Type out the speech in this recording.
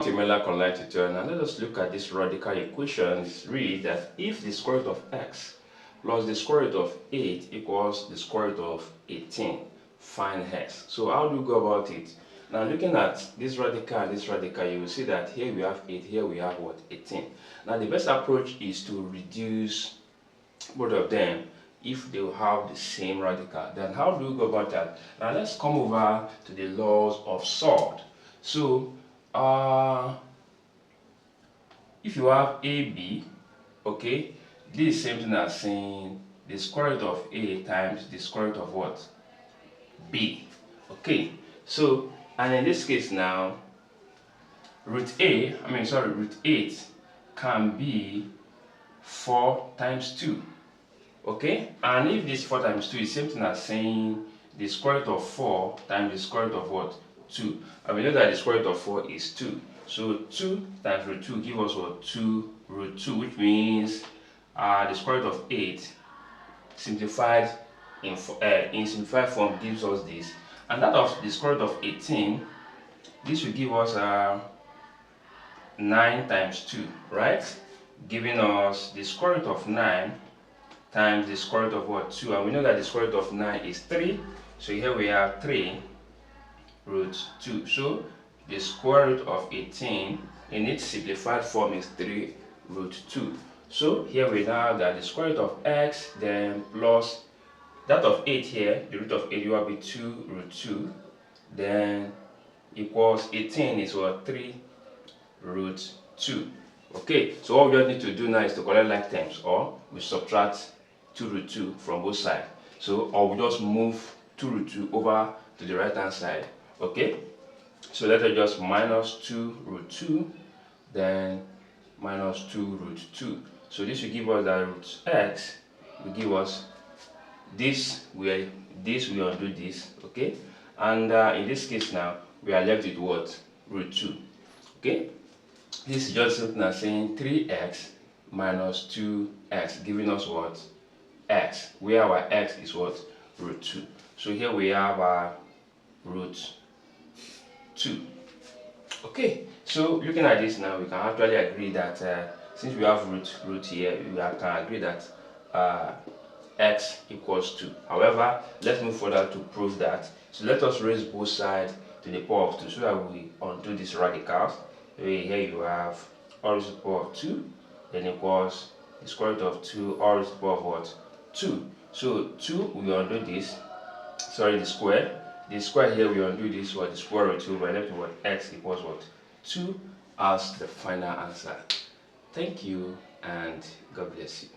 Emmelac online tutorial. Now let us look at this radical equation. Read that if the square root of x plus the square root of 8 equals the square root of 18, find x. So how do you go about it? Now looking at this radical and this radical, you will see that here we have 8, here we have what? 18. Now the best approach is to reduce both of them if they will have the same radical. Then how do you go about that? Now let's come over to the laws of sort. So if you have AB, okay, this is same thing as saying the square root of A times the square root of what? B. Okay, so and in this case now, root 8 can be 4 times 2. Okay, and if this 4 times 2 is same thing as saying the square root of 4 times the square root of what? 2. And we know that the square root of 4 is 2. So 2 times root 2 give us what? 2 root 2, which means the square root of 8 simplified in simplified form gives us this. And that of the square root of 18, this will give us 9 times 2, right? Giving us the square root of 9 times the square root of what? 2. And we know that the square root of 9 is 3. So here we have 3 root 2. So the square root of 18 in its simplified form is 3 root 2. So here we now have that the square root of x then plus that of 8 here, the root of 8 will be 2 root 2, then equals 18 is what? 3 root 2. Okay, so all we just need to do now is to collect like terms, or we subtract 2 root 2 from both sides. So or we just move 2 root 2 over to the right hand side. Okay, so let us just minus 2 root 2, then minus 2 root 2. So this will give us that root x will give us this, we undo this, okay, and in this case now we are left with what? Root 2. Okay, this is just something as saying 3x minus 2x giving us what? X, where our x is what? Root 2. So here we have our root 2. Okay, so looking at this now, we can actually agree that since we have root here, we can agree that x equals 2. However, let's move further to prove that. So let us raise both sides to the power of 2 so that we undo this radicals. Here you have all raised to the power of 2, then equals the square root of 2 all raised to the power of what? 2. So 2 we undo this, sorry, the square here we undo this, what? The square root 2, we're left with what? X equals what? 2 as the final answer. Thank you and God bless you.